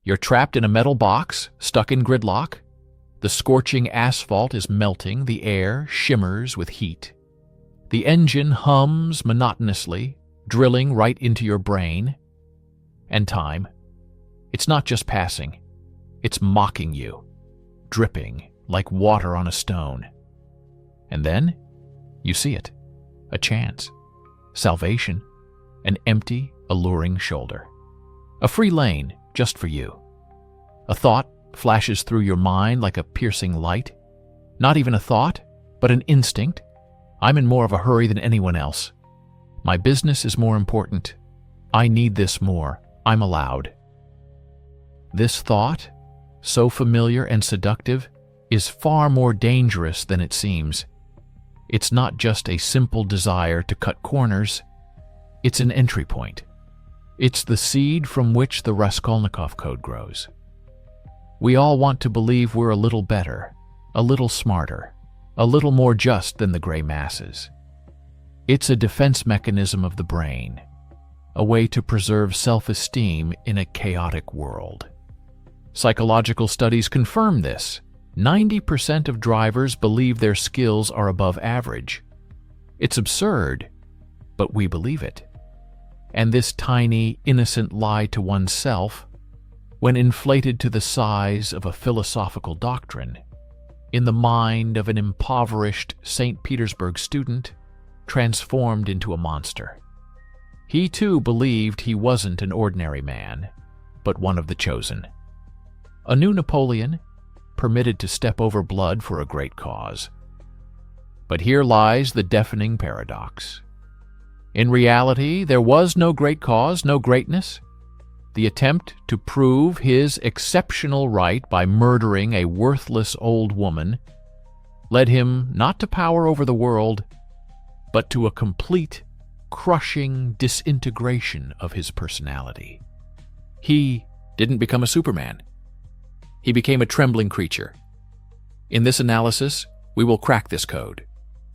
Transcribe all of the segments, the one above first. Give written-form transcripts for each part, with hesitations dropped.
You're trapped in a metal box, stuck in gridlock. The scorching asphalt is melting, the air shimmers with heat. The engine hums monotonously, drilling right into your brain. And time, it's not just passing, it's mocking you, dripping like water on a stone. And then, you see it, a chance, salvation, an empty, alluring shoulder. A free lane just for you. A thought flashes through your mind like a piercing light. Not even a thought, but an instinct. I'm in more of a hurry than anyone else. My business is more important. I need this more. I'm allowed. This thought, so familiar and seductive, is far more dangerous than it seems. It's not just a simple desire to cut corners. It's an entry point. It's the seed from which the Raskolnikov code grows. We all want to believe we're a little better, a little smarter, a little more just than the gray masses. It's a defense mechanism of the brain, a way to preserve self-esteem in a chaotic world. Psychological studies confirm this. 90% of drivers believe their skills are above average. It's absurd, but we believe it. And this tiny, innocent lie to oneself, when inflated to the size of a philosophical doctrine, in the mind of an impoverished St. Petersburg student, transformed into a monster. He too believed he wasn't an ordinary man, but one of the chosen. A new Napoleon, permitted to step over blood for a great cause. But here lies the deafening paradox. In reality, there was no great cause, no greatness. The attempt to prove his exceptional right by murdering a worthless old woman led him not to power over the world, but to a complete, crushing disintegration of his personality. He didn't become a Superman. He became a trembling creature. In this analysis, we will crack this code.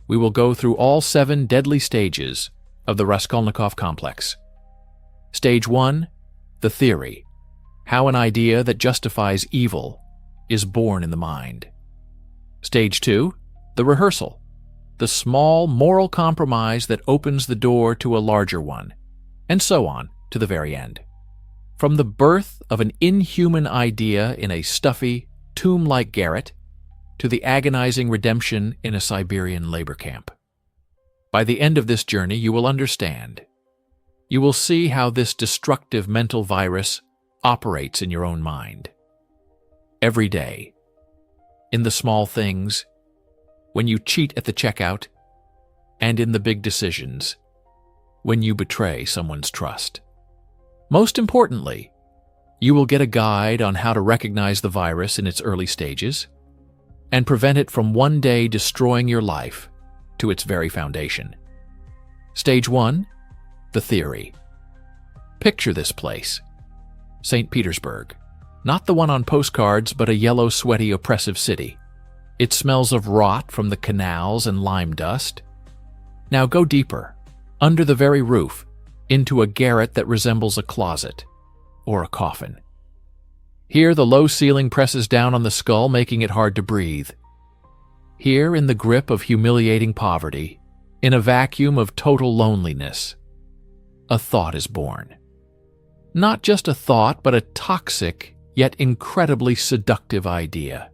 We will go through all 7 deadly stages of the Raskolnikov complex. Stage 1, the theory. How an idea that justifies evil is born in the mind. Stage 2, the rehearsal. The small moral compromise that opens the door to a larger one, and so on to the very end. From the birth of an inhuman idea in a stuffy, tomb-like garret to the agonizing redemption in a Siberian labor camp. By the end of this journey, you will understand. You will see how this destructive mental virus operates in your own mind. Every day, in the small things, when you cheat at the checkout, and in the big decisions, when you betray someone's trust. Most importantly, you will get a guide on how to recognize the virus in its early stages and prevent it from one day destroying your life to its very foundation. Stage 1, the theory. Picture this place. St. Petersburg. Not the one on postcards, but a yellow, sweaty, oppressive city. It smells of rot from the canals and lime dust. Now go deeper, under the very roof, into a garret that resembles a closet or a coffin. Here the low ceiling presses down on the skull, making it hard to breathe. Here, in the grip of humiliating poverty, in a vacuum of total loneliness, a thought is born. Not just a thought, but a toxic, yet incredibly seductive idea.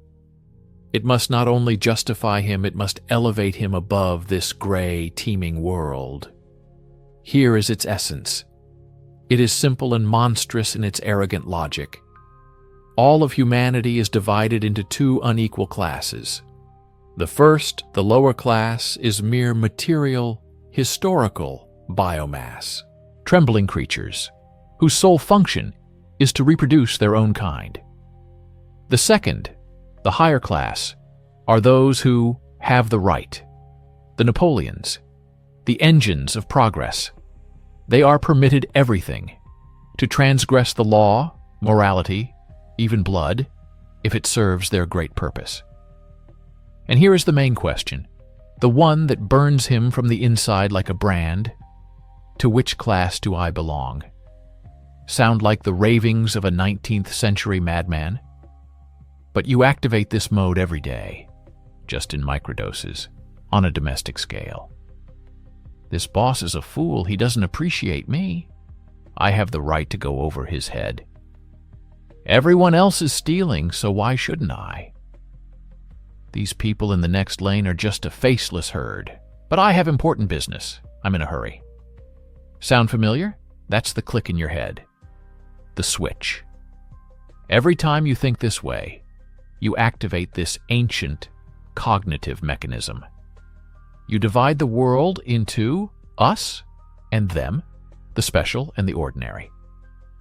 It must not only justify him, it must elevate him above this gray, teeming world. Here is its essence. It is simple and monstrous in its arrogant logic. All of humanity is divided into 2 unequal classes. The first, the lower class, is mere material, historical biomass, trembling creatures, whose sole function is to reproduce their own kind. The second, the higher class, are those who have the right, the Napoleons, the engines of progress. They are permitted everything, to transgress the law, morality, even blood, if it serves their great purpose. And here is the main question, the one that burns him from the inside like a brand. To which class do I belong? sound like the ravings of a 19th century madman? But you activate this mode every day, just in microdoses, on a domestic scale. This boss is a fool. He doesn't appreciate me. I have the right to go over his head. Everyone else is stealing, so why shouldn't I? These people in the next lane are just a faceless herd, but I have important business. I'm in a hurry. Sound familiar? That's the click in your head. The switch. Every time you think this way, you activate this ancient cognitive mechanism. You divide the world into us and them, the special and the ordinary,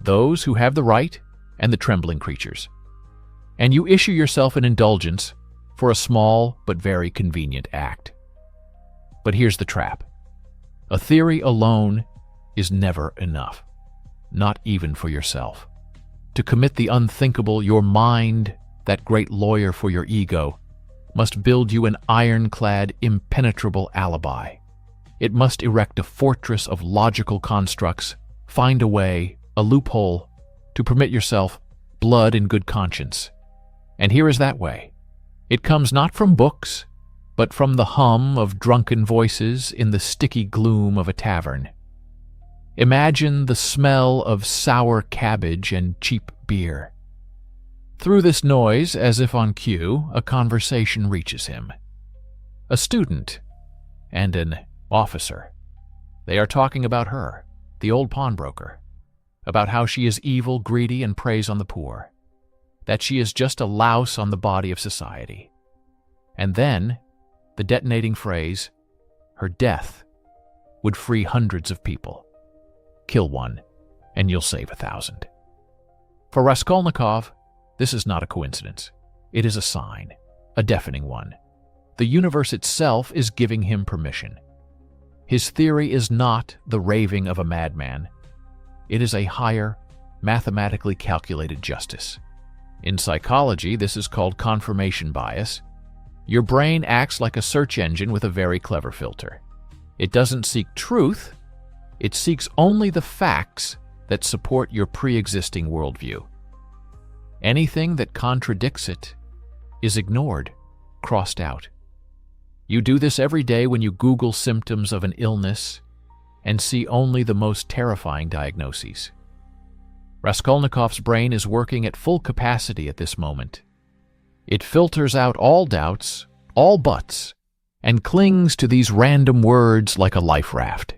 those who have the right and the trembling creatures. And you issue yourself an indulgence for a small but very convenient act. But here's the trap. A theory alone is never enough, not even for yourself. To commit the unthinkable, your mind, that great lawyer for your ego, must build you an ironclad, impenetrable alibi. It must erect a fortress of logical constructs, find a way, a loophole, to permit yourself blood and good conscience. And here is that way. It comes not from books, but from the hum of drunken voices in the sticky gloom of a tavern. Imagine the smell of sour cabbage and cheap beer. Through this noise, as if on cue, a conversation reaches him. A student and an officer. They are talking about her, the old pawnbroker, about how she is evil, greedy, and preys on the poor, that she is just a louse on the body of society. And then, the detonating phrase, her death would free hundreds of people. Kill one, and you'll save 1,000. For Raskolnikov, this is not a coincidence. It is a sign, a deafening one. The universe itself is giving him permission. His theory is not the raving of a madman. It is a higher, mathematically calculated justice. In psychology, this is called confirmation bias. Your brain acts like a search engine with a very clever filter. It doesn't seek truth. It seeks only the facts that support your pre-existing worldview. Anything that contradicts it is ignored, crossed out. You do this every day when you Google symptoms of an illness and see only the most terrifying diagnoses. Raskolnikov's brain is working at full capacity at this moment. It filters out all doubts, all buts, and clings to these random words like a life raft.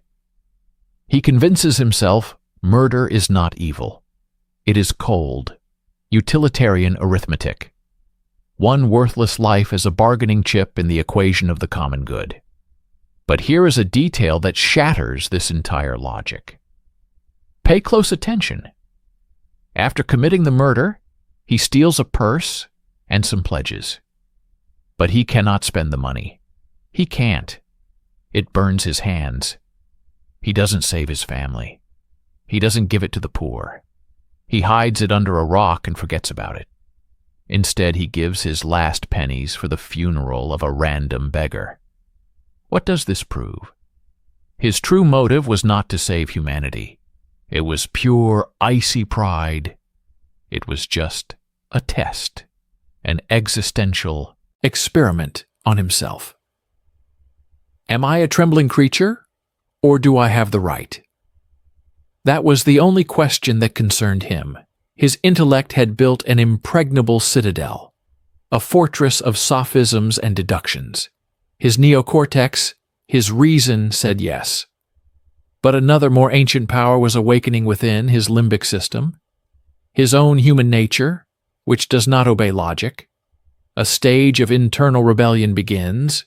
He convinces himself murder is not evil. It is cold, utilitarian arithmetic. One worthless life as a bargaining chip in the equation of the common good. But here is a detail that shatters this entire logic. Pay close attention. After committing the murder, he steals a purse and some pledges. But he cannot spend the money. He can't. It burns his hands. He doesn't save his family. He doesn't give it to the poor. He hides it under a rock and forgets about it. Instead, he gives his last pennies for the funeral of a random beggar. What does this prove? His true motive was not to save humanity. It was pure, icy pride. It was just a test, an existential experiment on himself. Am I a trembling creature, or do I have the right? That was the only question that concerned him. His intellect had built an impregnable citadel, a fortress of sophisms and deductions. His neocortex, his reason said yes. But another more ancient power was awakening within his limbic system, his own human nature, which does not obey logic. A stage of internal rebellion begins,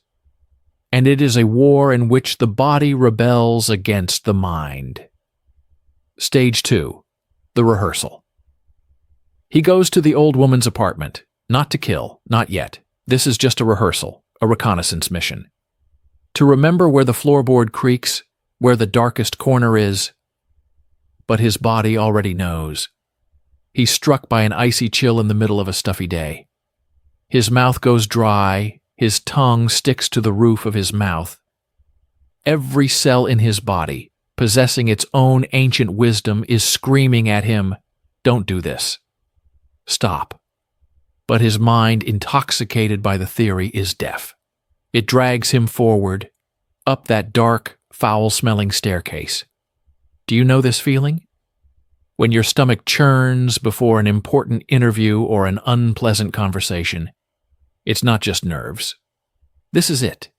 and it is a war in which the body rebels against the mind. Stage 2, the rehearsal. He goes to the old woman's apartment, not to kill, not yet. This is just a rehearsal, a reconnaissance mission. To remember where the floorboard creaks, where the darkest corner is. But his body already knows. He's struck by an icy chill in the middle of a stuffy day. His mouth goes dry, his tongue sticks to the roof of his mouth. Every cell in his body, possessing its own ancient wisdom, is screaming at him, "Don't do this. Stop." But his mind, intoxicated by the theory, is deaf. It drags him forward, up that dark, foul-smelling staircase. Do you know this feeling? When your stomach churns before an important interview or an unpleasant conversation, it's not just nerves. This is it.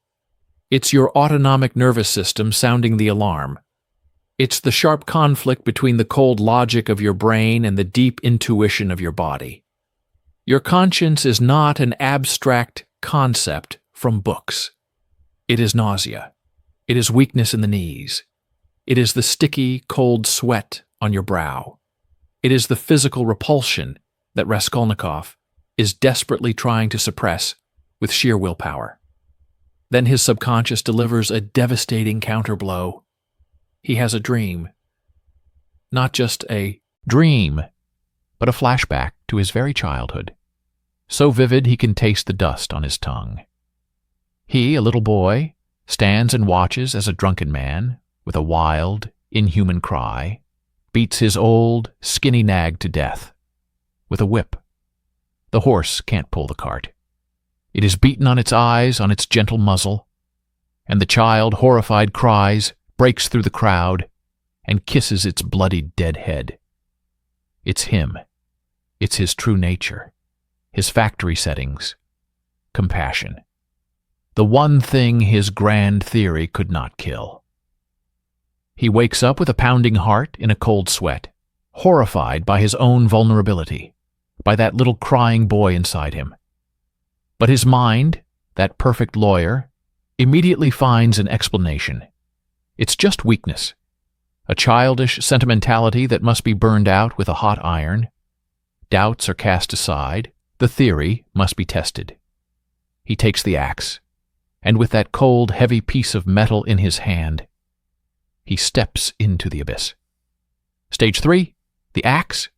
It's your autonomic nervous system sounding the alarm. It's the sharp conflict between the cold logic of your brain and the deep intuition of your body. Your conscience is not an abstract concept from books. It is nausea. It is weakness in the knees. It is the sticky, cold sweat on your brow. It is the physical repulsion that Raskolnikov is desperately trying to suppress with sheer willpower. Then his subconscious delivers a devastating counterblow. He has a dream. Not just a dream, but a flashback to his very childhood. So vivid he can taste the dust on his tongue. He, a little boy, stands and watches as a drunken man, with a wild, inhuman cry, beats his old, skinny nag to death with a whip. The horse can't pull the cart. It is beaten on its eyes, on its gentle muzzle, and the child, horrified, cries, breaks through the crowd, and kisses its bloody dead head. It's him. It's his true nature, his factory settings, compassion. The one thing his grand theory could not kill. He wakes up with a pounding heart in a cold sweat, horrified by his own vulnerability, by that little crying boy inside him. But his mind, that perfect lawyer, immediately finds an explanation. It's just weakness, a childish sentimentality that must be burned out with a hot iron. Doubts are cast aside, the theory must be tested. He takes the axe, and with that cold, heavy piece of metal in his hand, he steps into the abyss. Stage 3, the axe.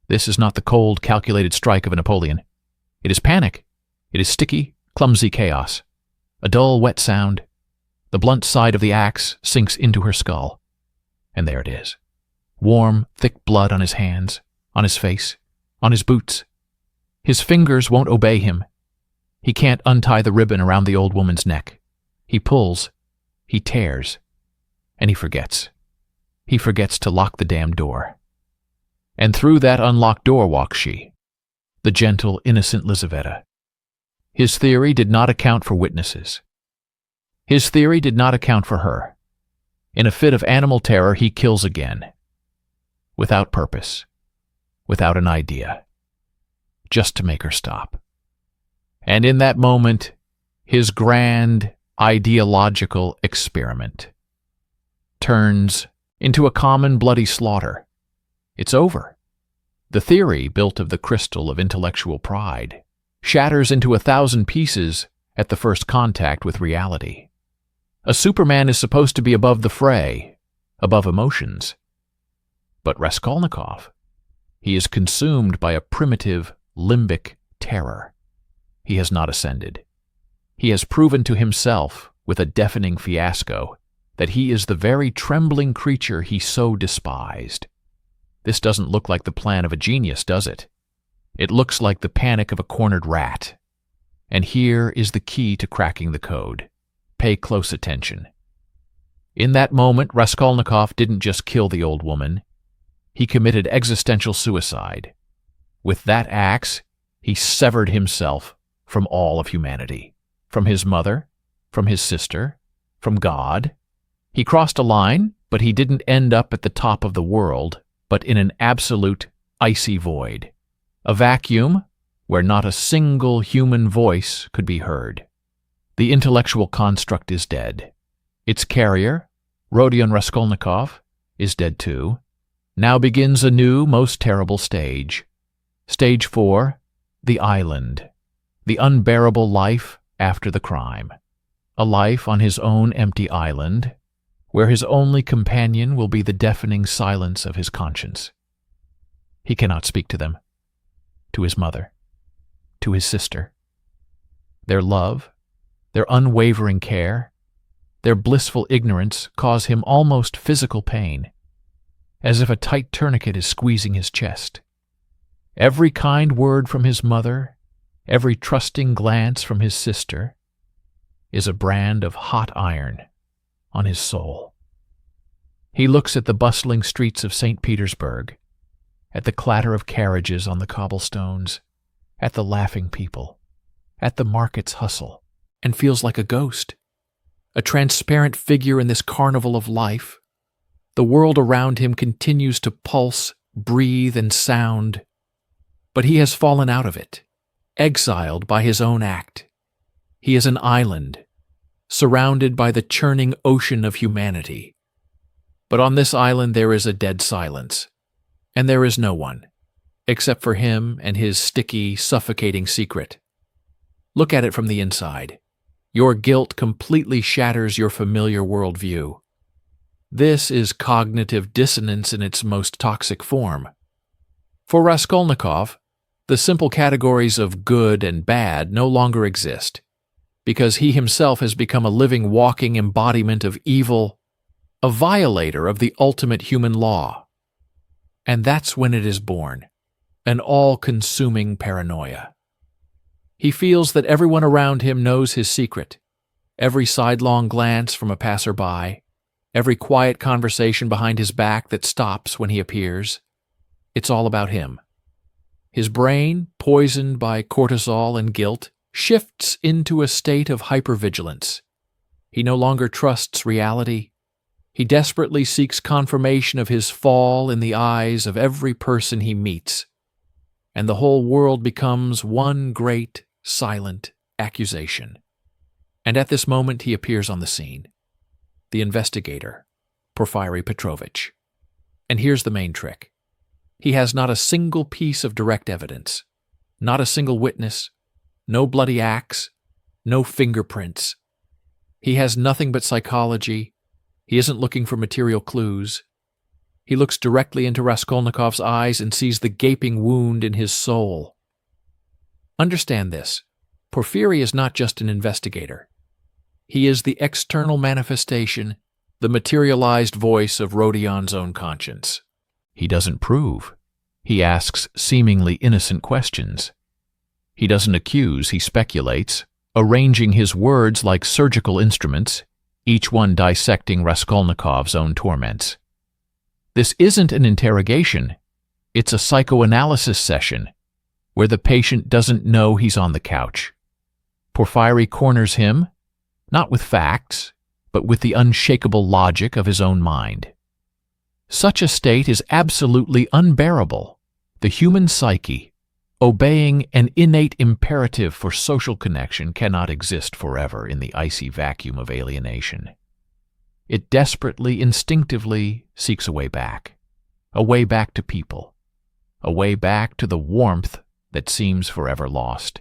This is not the cold, calculated strike of a Napoleon. It is panic. It is sticky, clumsy chaos. A dull, wet sound. The blunt side of the axe sinks into her skull. And there it is. Warm, thick blood on his hands, on his face, on his boots. His fingers won't obey him. He can't untie the ribbon around the old woman's neck. He pulls. He tears. And he forgets. He forgets to lock the damn door. And through that unlocked door walks she, the gentle, innocent Lizaveta. His theory did not account for witnesses. His theory did not account for her. In a fit of animal terror, he kills again. Without purpose. Without an idea. Just to make her stop. And in that moment, his grand, ideological experiment turns into a common bloody slaughter. It's over. The theory, built of the crystal of intellectual pride, shatters into 1,000 pieces at the first contact with reality. A Superman is supposed to be above the fray, above emotions. But Raskolnikov, he is consumed by a primitive, limbic terror. He has not ascended. He has proven to himself, with a deafening fiasco, that he is the very trembling creature he so despised. This doesn't look like the plan of a genius, does it? It looks like the panic of a cornered rat. And here is the key to cracking the code. Pay close attention. In that moment, Raskolnikov didn't just kill the old woman. He committed existential suicide. With that axe, he severed himself from all of humanity. From his mother, from his sister, from God. He crossed a line, but he didn't end up at the top of the world, but in an absolute, icy void. A vacuum where not a single human voice could be heard. The intellectual construct is dead. Its carrier, Rodion Raskolnikov, is dead too. Now begins a new, most terrible stage. Stage 4, the island. The unbearable life after the crime. A life on his own empty island, where his only companion will be the deafening silence of his conscience. He cannot speak to them, to his mother, to his sister. Their love, their unwavering care, their blissful ignorance cause him almost physical pain, as if a tight tourniquet is squeezing his chest. Every kind word from his mother, every trusting glance from his sister, is a brand of hot iron on his soul. He looks at the bustling streets of St. Petersburg, at the clatter of carriages on the cobblestones, at the laughing people, at the market's hustle, and feels like a ghost, a transparent figure in this carnival of life. The world around him continues to pulse, breathe, and sound, but he has fallen out of it, exiled by his own act. He is an island, surrounded by the churning ocean of humanity. But on this island there is a dead silence, and there is no one, except for him and his sticky, suffocating secret. Look at it from the inside. Your guilt completely shatters your familiar worldview. This is cognitive dissonance in its most toxic form. For Raskolnikov, the simple categories of good and bad no longer exist, because he himself has become a living, walking embodiment of evil, a violator of the ultimate human law. And that's when it is born, an all-consuming paranoia. He feels that everyone around him knows his secret, every sidelong glance from a passerby, every quiet conversation behind his back that stops when he appears. It's all about him. His brain, poisoned by cortisol and guilt, shifts into a state of hypervigilance. He no longer trusts reality. He desperately seeks confirmation of his fall in the eyes of every person he meets, and the whole world becomes one great, silent accusation. And at this moment he appears on the scene. The investigator, Porfiry Petrovitch. And here's the main trick. He has not a single piece of direct evidence, not a single witness, no bloody axe, no fingerprints. He has nothing but psychology. He isn't looking for material clues. He looks directly into Raskolnikov's eyes and sees the gaping wound in his soul. Understand this. Porfiry is not just an investigator. He is the external manifestation, the materialized voice of Rodion's own conscience. He doesn't prove. He asks seemingly innocent questions. He doesn't accuse, he speculates, arranging his words like surgical instruments, each one dissecting Raskolnikov's own torments. This isn't an interrogation. It's a psychoanalysis session, where the patient doesn't know he's on the couch. Porfiry corners him, not with facts, but with the unshakable logic of his own mind. Such a state is absolutely unbearable. The human psyche, obeying an innate imperative for social connection, cannot exist forever in the icy vacuum of alienation. It desperately, instinctively seeks a way back to people, a way back to the warmth that seems forever lost.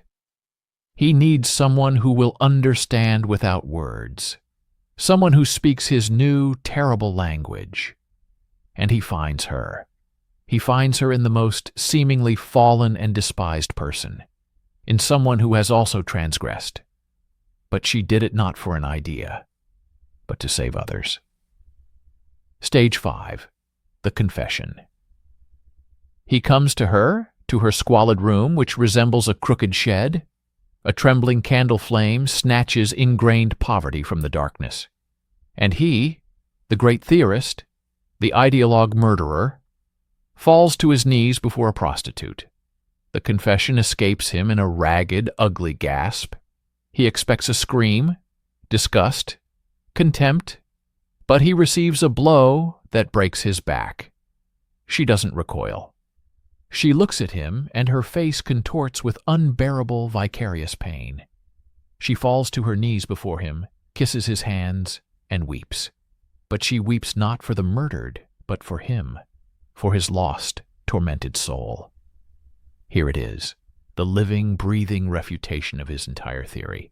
He needs someone who will understand without words, someone who speaks his new, terrible language. And he finds her. He finds her in the most seemingly fallen and despised person, in someone who has also transgressed. But she did it not for an idea, but to save others. Stage 5. The confession. He comes to her squalid room, which resembles a crooked shed. A trembling candle flame snatches ingrained poverty from the darkness. And he, the great theorist, the ideologue murderer, falls to his knees before a prostitute. The confession escapes him in a ragged, ugly gasp. He expects a scream, disgust, contempt, but he receives a blow that breaks his back. She doesn't recoil. She looks at him, and her face contorts with unbearable, vicarious pain. She falls to her knees before him, kisses his hands, and weeps. But she weeps not for the murdered, but for him, for his lost, tormented soul. Here it is, the living, breathing refutation of his entire theory.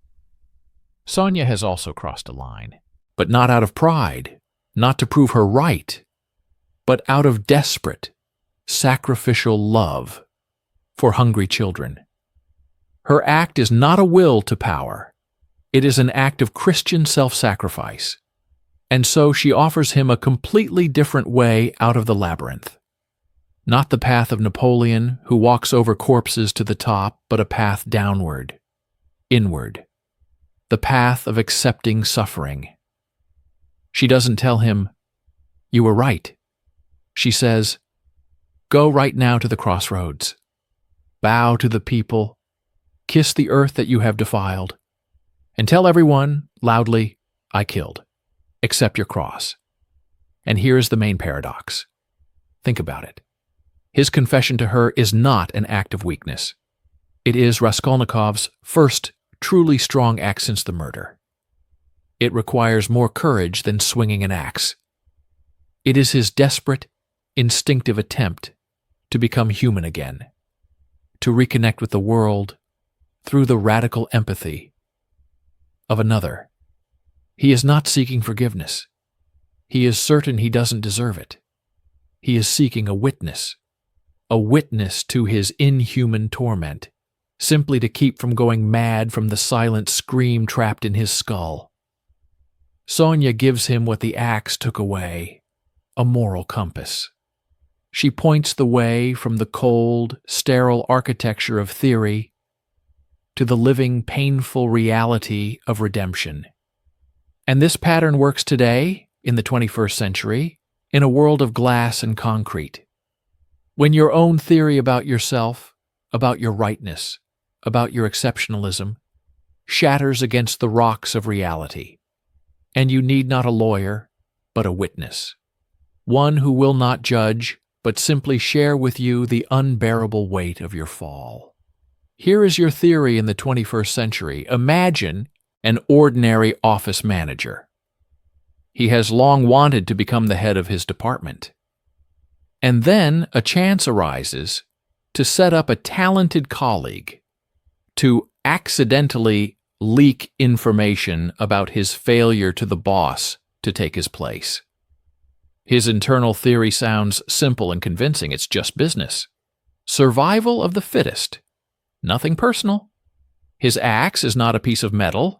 Sonia has also crossed a line, but not out of pride, not to prove her right, but out of desperate, sacrificial love for hungry children. Her act is not a will to power. It is an act of Christian self-sacrifice. And so she offers him a completely different way out of the labyrinth. Not the path of Napoleon, who walks over corpses to the top, but a path downward, inward. The path of accepting suffering. She doesn't tell him, "You were right." She says, "Go right now to the crossroads. Bow to the people, kiss the earth that you have defiled, and tell everyone, loudly, I killed. Accept your cross." And here is the main paradox. Think about it. His confession to her is not an act of weakness. It is Raskolnikov's first truly strong act since the murder. It requires more courage than swinging an axe. It is his desperate, instinctive attempt to become human again, to reconnect with the world through the radical empathy of another. He is not seeking forgiveness. He is certain he doesn't deserve it. He is seeking a witness to his inhuman torment, simply to keep from going mad from the silent scream trapped in his skull. Sonia gives him what the axe took away, a moral compass. She points the way from the cold, sterile architecture of theory to the living, painful reality of redemption. And this pattern works today, in the 21st century, in a world of glass and concrete. When your own theory about yourself, about your rightness, about your exceptionalism, shatters against the rocks of reality, and you need not a lawyer, but a witness, one who will not judge, but simply share with you the unbearable weight of your fall. Here is your theory in the 21st century. Imagine an ordinary office manager. He has long wanted to become the head of his department. And then a chance arises to set up a talented colleague to accidentally leak information about his failure to the boss to take his place. His internal theory sounds simple and convincing. It's just business. Survival of the fittest. Nothing personal. His axe is not a piece of metal.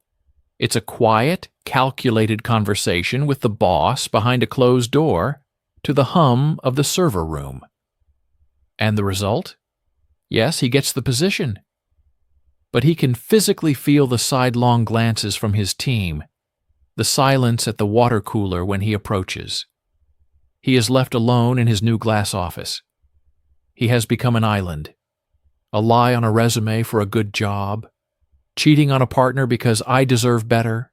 It's a quiet, calculated conversation with the boss behind a closed door to the hum of the server room. And the result? Yes, he gets the position. But he can physically feel the sidelong glances from his team, the silence at the water cooler when he approaches. He is left alone in his new glass office. He has become an island, a lie on a resume for a good job, cheating on a partner because I deserve better,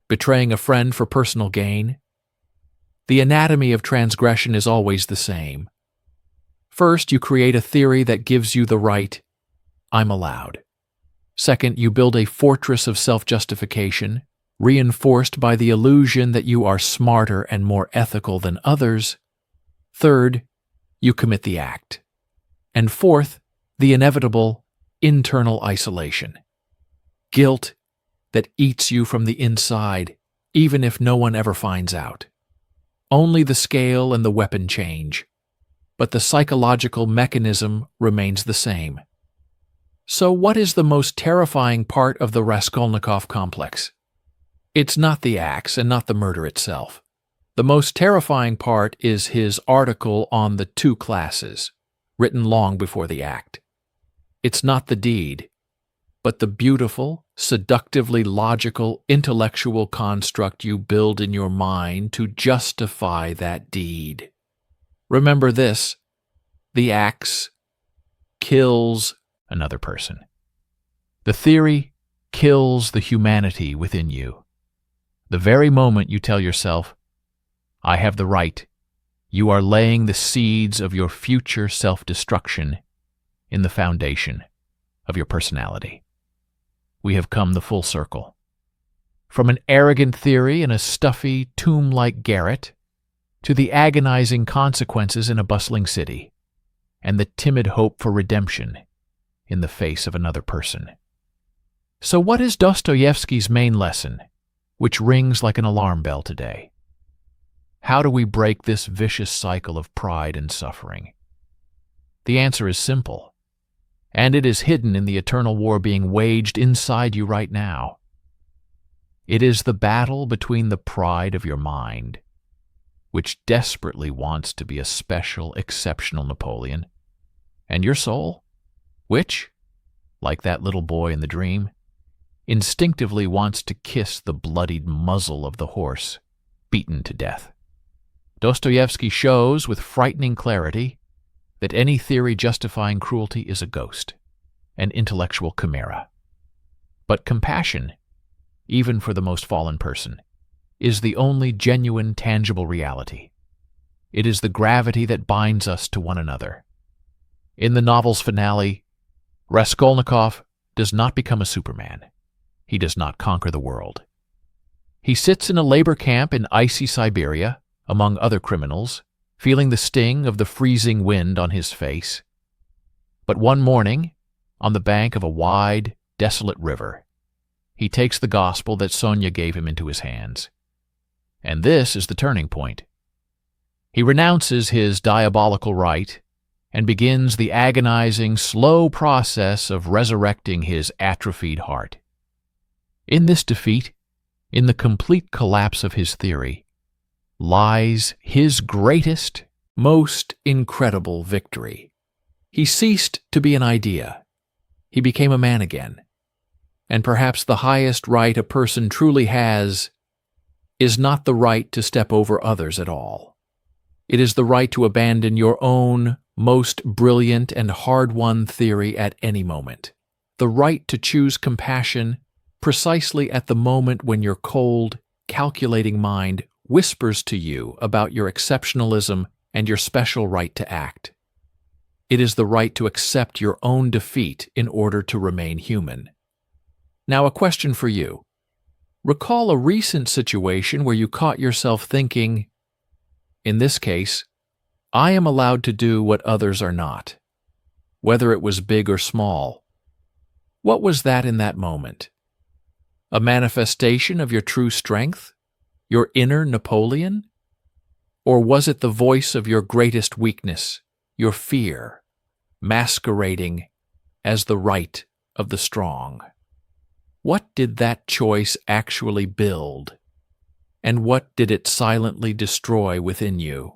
betraying a friend for personal gain. The anatomy of transgression is always the same. First, you create a theory that gives you the right, I'm allowed. Second, you build a fortress of self-justification, reinforced by the illusion that you are smarter and more ethical than others. Third, you commit the act. And fourth, the inevitable internal isolation. Guilt that eats you from the inside, even if no one ever finds out. Only the scale and the weapon change, but the psychological mechanism remains the same. So what is the most terrifying part of the Raskolnikov complex? It's not the axe and not the murder itself. The most terrifying part is his article on the two classes, written long before the act. It's not the deed, but the beautiful, seductively logical, intellectual construct you build in your mind to justify that deed. Remember this: the axe kills another person. The theory kills the humanity within you. The very moment you tell yourself, I have the right, you are laying the seeds of your future self-destruction in the foundation of your personality. We have come the full circle. From an arrogant theory in a stuffy, tomb-like garret, to the agonizing consequences in a bustling city, and the timid hope for redemption in the face of another person. So what is Dostoevsky's main lesson, which rings like an alarm bell today? How do we break this vicious cycle of pride and suffering? The answer is simple, and it is hidden in the eternal war being waged inside you right now. It is the battle between the pride of your mind, which desperately wants to be a special, exceptional Napoleon, and your soul, which, like that little boy in the dream, instinctively wants to kiss the bloodied muzzle of the horse, beaten to death. Dostoevsky shows with frightening clarity that any theory justifying cruelty is a ghost, an intellectual chimera. But compassion, even for the most fallen person, is the only genuine, tangible reality. It is the gravity that binds us to one another. In the novel's finale, Raskolnikov does not become a Superman. He does not conquer the world. He sits in a labor camp in icy Siberia, among other criminals, feeling the sting of the freezing wind on his face. But one morning, on the bank of a wide, desolate river, he takes the gospel that Sonia gave him into his hands. And this is the turning point. He renounces his diabolical right and begins the agonizing, slow process of resurrecting his atrophied heart. In this defeat, in the complete collapse of his theory, lies his greatest, most incredible victory. He ceased to be an idea. He became a man again. And perhaps the highest right a person truly has is not the right to step over others at all. It is the right to abandon your own most brilliant and hard-won theory at any moment. The right to choose compassion precisely at the moment when your cold, calculating mind whispers to you about your exceptionalism and your special right to act. It is the right to accept your own defeat in order to remain human. Now, a question for you. Recall a recent situation where you caught yourself thinking, in this case, I am allowed to do what others are not, whether it was big or small. What was that in that moment? A manifestation of your true strength? Your inner Napoleon? Or was it the voice of your greatest weakness, your fear, masquerading as the right of the strong? What did that choice actually build? And what did it silently destroy within you?